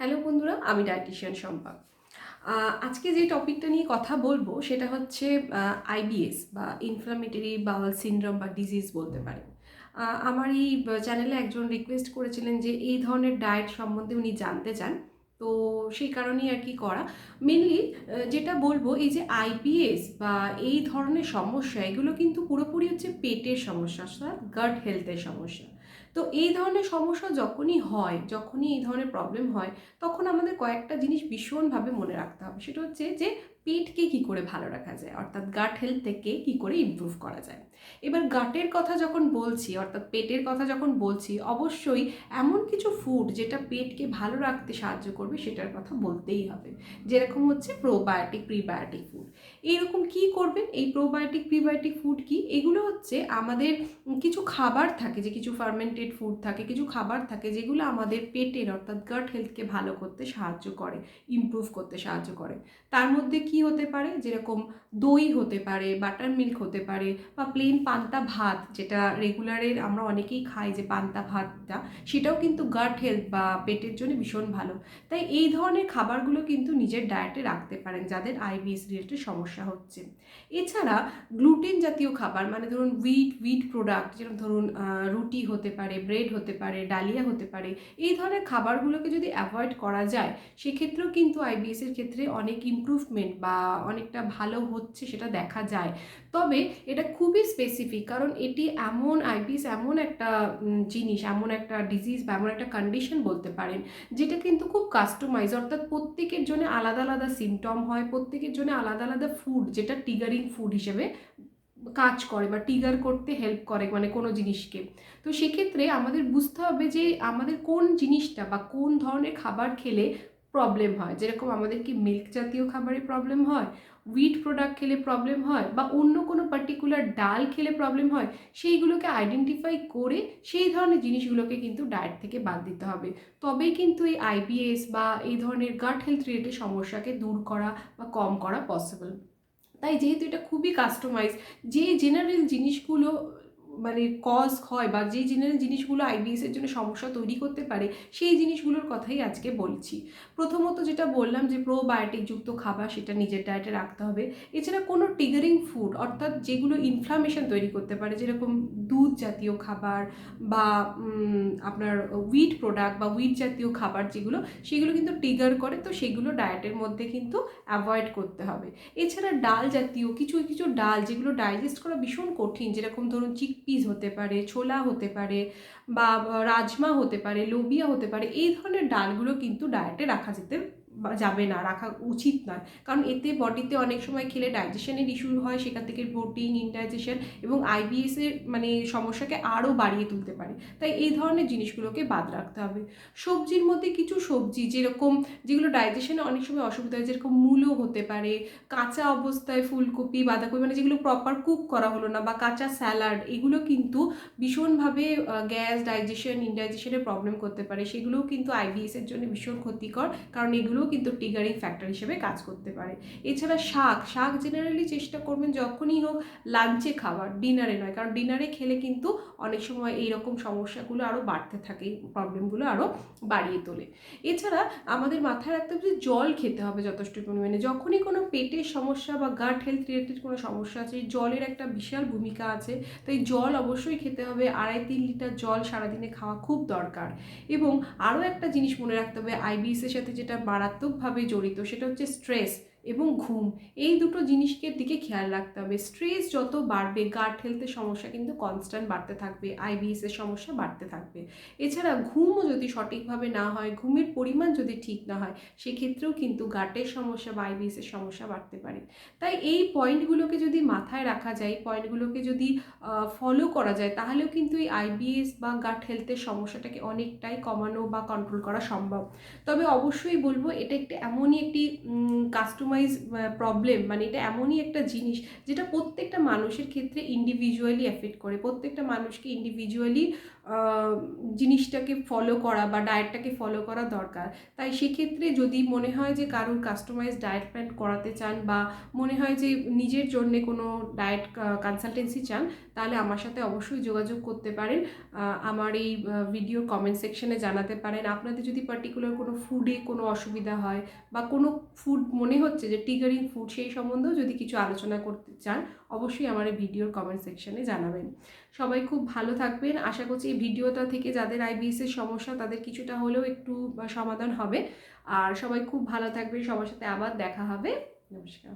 Hello বন্ধুরা, আমি dietician Shampa. আজকে যে টপিকটা নিয়ে কথা বলবো সেটা হচ্ছে আইবিএস বা ইনফ্লামেটরি বাওয়েল সিনড্রোম বা ডিজিজ বলতে পারেন। আমার এই চ্যানেলে একজন রিকোয়েস্ট করেছিলেন যে এই ধরনের ডায়েট সম্বন্ধে উনি জানতে চান। তো সেই কারণেই আর কি করা। মেনলি যেটা বলবো, এই যে আইবিএস বা এই ধরনের সমস্যা, এগুলো কিন্তু পুরোপুরি হচ্ছে পেটের সমস্যা, অর্থাৎ গাট হেলথের সমস্যা। তো এই ধরনের সমস্যা যখনই এই ধরনের প্রবলেম হয়, তখন আমাদের কয়েকটা জিনিস ভীষণভাবে মনে রাখতে হবে। সেটা হচ্ছে যে পেটকে কী করে ভালো রাখা যায়, অর্থাৎ গাট হেলথ থেকে কী করে ইমপ্রুভ করা যায়। এবার গাটের কথা যখন বলছি, অর্থাৎ পেটের কথা যখন বলছি, অবশ্যই এমন কিছু ফুড যেটা পেটকে ভালো রাখতে সাহায্য করবে সেটার কথা বলতেই হবে। যেরকম হচ্ছে প্রোবায়োটিক, প্রিবায়োটিক ফুড। এইরকম কি করবেন, এই প্রোবায়োটিক প্রিবায়োটিক ফুড কি? এগুলো হচ্ছে আমাদের কিছু খাবার থাকে, যে কিছু ফার্মেন্টেড ফুড থাকে, কিছু খাবার থাকে যেগুলো আমাদের পেটের অর্থাৎ গাট হেলথকে ভালো করতে সাহায্য করে, ইমপ্রুভ করতে সাহায্য করে। তার মধ্যে কি হতে পারে, যেরকম দই হতে পারে, বাটার মিল্ক হতে পারে, বা প্লেন পান্তা ভাত, যেটা রেগুলারের আমরা অনেকেই খাই, যে পান্তা ভাতটা, সেটাও কিন্তু গাট হেলথ বা পেটের জন্য ভীষণ ভালো। তাই এই ধরনের খাবারগুলো কিন্তু নিজের ডায়েটে রাখতে পারেন যাদের আইবিএস রিলেটেড সমস্যা হচ্ছে। এছাড়া গ্লুটেন জাতীয় খাবার, মানে ধরুন উইট প্রোডাক্ট, যেরকম ধরুন রুটি হতে পারে, ব্রেড হতে পারে, ডালিয়া হতে পারে, এই ধরনের খাবারগুলোকে যদি অ্যাভয়েড করা যায়, সেক্ষেত্রেও কিন্তু আইবিএসের ক্ষেত্রে অনেক ইমপ্রুভমেন্ট বা অনেকটা ভালো হচ্ছে সেটা দেখা যায়। তবে এটা খুবই স্পেসিফিক, কারণ এটি এমন আইবিএস এমন একটা জিনিস, এমন একটা ডিজিজ বা এমন একটা কন্ডিশন বলতে পারেন, যেটা কিন্তু খুব কাস্টমাইজ, অর্থাৎ প্রত্যেকের জন্য আলাদা আলাদা সিমটম হয়, প্রত্যেকের জন্য আলাদা আলাদা ফুড যেটা ট্রিগারিং ফুড হিসেবে কাজ করে বা ট্রিগার করতে হেল্প করে, মানে কোনো জিনিসকে। তো সেক্ষেত্রে আমাদের বুঝতে হবে যে আমাদের কোন জিনিসটা বা কোন ধরনের খাবার খেলে প্রবলেম হয়। যেরকম আমাদের কি মিল্ক জাতীয় খাবারে প্রবলেম হয়, উইট প্রোডাক্ট খেলে প্রবলেম হয়, বা অন্য কোনো পার্টিকুলার ডাল খেলে প্রবলেম হয়, সেইগুলোকে আইডেন্টিফাই করে সেই ধরনের জিনিসগুলোকে কিন্তু ডায়েট থেকে বাদ দিতে হবে। তবেই কিন্তু এই আইবিএস বা এই ধরনের গাট হেলথ রিলেটেড সমস্যাকে দূর করা বা কম করা পসিবল। তাই যেহেতু এটা খুবই কাস্টমাইজ, যে জেনারেল জিনিসগুলো মানে কজ হয় বা যে জেনারেল জিনিসগুলো আইবিএস এর জন্য সমস্যা তৈরি করতে পারে, সেই জিনিসগুলোর কথাই আজকে বলছি। প্রথমত যেটা বললাম যে প্রোবায়োটিক যুক্ত খাবার, সেটা নিজের ডায়েটে রাখতে হবে। এছাড়া কোনো ট্রিগারিং ফুড, অর্থাৎ যেগুলো ইনফ্লামেশন তৈরি করতে পারে, যেরকম দুধ জাতীয় খাবার বা আপনার উইট প্রোডাক্ট বা উইট জাতীয় খাবার যেগুলো, সেগুলো কিন্তু ট্রিগার করে, তো সেগুলো ডায়েটের মধ্যে কিন্তু অ্যাভয়েড করতে হবে। এছাড়া ডাল জাতীয় কিছু কিছু ডাল যেগুলো ডাইজেস্ট করা ভীষণ কঠিন, যেরকম ধরুন চিকপিস হতে পারে, ছোলা হতে পারে, বা রাজমা হতে পারে, লোবিয়া হতে পারে, এই ধরনের ডালগুলো কিন্তু ডায়েটে রাখা যাবে না, রাখা উচিত নয়। কারণ এতে বডিতে অনেক সময় খেলে ডাইজেশনের ইস্যু হয়, সেখান থেকে প্রোটিন ইনডাইজেশন এবং আইবিএস এর মানে সমস্যাকে আরও বাড়িয়ে তুলতে পারে। তাই এই ধরনের জিনিসগুলোকে বাদ রাখতে হবে। সবজির মধ্যে কিছু সবজি যেরকম, যেগুলো ডাইজেশনে অনেক সময় অসুবিধা হয়, যেরকম মূলো হতে পারে, কাঁচা অবস্থায় ফুলকপি, বাঁধাকপি, মানে যেগুলো প্রপার কুক করা হলো না, বা কাঁচা স্যালাড, এগুলো কিন্তু ভীষণভাবে গ্যাস, ডাইজেশন, ইনডাইজেশনের প্রবলেম করতে পারে। সেগুলোও কিন্তু আইবিএস এর জন্য ভীষণ ক্ষতিকর, কারণ এগুলোও কিন্তু ট্রিগারিং ফ্যাক্টর হিসেবে কাজ করতে পারে। এছাড়া শাক জেনারেলি চেষ্টা করবেন যখনই হোক লাঞ্চে খাবার, ডিনারে নয়, কারণ ডিনারে খেলে কিন্তু অনেক সময় এইরকম সমস্যাগুলো আরও বাড়তে থাকে, প্রবলেমগুলো আরও বাড়িয়ে তোলে। এছাড়া আমাদের মাথায় রাখতে হবে যে জল খেতে হবে যথেষ্ট পরিমাণে। যখনই কোনো পেটের সমস্যা বা গাট হেলথ রিলেটেড কোনো সমস্যা আছে, জলের একটা বিশাল ভূমিকা আছে। তাই জল অবশ্যই খেতে হবে, 2.5-3 লিটার জল সারাদিনে খাওয়া খুব দরকার। এবং আরও একটা জিনিস মনে রাখতে হবে আইবিএসের সাথে, যেটা মারাত্মকভাবে জড়িত, সেটা হচ্ছে স্ট্রেস এবং ঘুম। এই দুটো জিনিসকে দিকে খেয়াল রাখতে হবে। স্ট্রেস যত বাড়বে, গাট হেলথের সমস্যা কিন্তু কনস্ট্যান্ট বাড়তে থাকবে, আইবিএসের সমস্যা বাড়তে থাকবে। এছাড়া ঘুমও যদি সঠিকভাবে না হয়, ঘুমের পরিমাণ যদি ঠিক না হয়, সেক্ষেত্রেও কিন্তু গাটের সমস্যা বা আইবিএসের সমস্যা বাড়তে পারে। তাই এই পয়েন্টগুলোকে যদি মাথায় রাখা যায়, পয়েন্টগুলোকে যদি ফলো করা যায়, তাহলেও কিন্তু এই আইবিএস বা গাট হেলথের সমস্যাটাকে অনেকটাই কমানো বা কন্ট্রোল করা সম্ভব। তবে অবশ্যই বলবো, এটা একটা এমনই একটি কাস্টমাইজ প্রবলেম, মানে এটা এমনই একটা জিনিস যেটা প্রত্যেকটা মানুষের ক্ষেত্রে ইন্ডিভিজুয়ালি এফেক্ট করে, প্রত্যেকটা মানুষকে ইন্ডিভিজুয়ালি আহ, জিনিসটাকে ফলো করা বা ডায়েটটাকে ফলো করা দরকার। তাই সেক্ষেত্রে যদি মনে হয় যে কারোর কাস্টমাইজ ডায়েট প্ল্যান করাতে চান বা মনে হয় যে নিজের জন্য কোনো ডায়েট কনসালটেন্সি চান, তাহলে আমার সাথে অবশ্যই যোগাযোগ করতে পারেন। আমার এই ভিডিওর কমেন্ট সেকশনে জানাতে পারেন। আপনাদের যদি পার্টিকুলার কোনো ফুডে কোনো অসুবিধা হয় বা কোনো ফুড মনে হচ্ছে যে ট্রিগারিং ফুড, সেই সম্বন্ধেও যদি কিছু আলোচনা করতে চান, অবশ্যই আমার এই ভিডিওর কমেন্ট সেকশনে জানাবেন। সবাই খুব ভালো থাকবেন। আশা করছি এই ভিডিওটা থেকে যাদের আইবিএসের সমস্যা তাদের কিছুটা হলেও একটু সমাধান হবে। আর সবাই খুব ভালো থাকবেন। সবার সাথে আবার দেখা হবে। নমস্কার।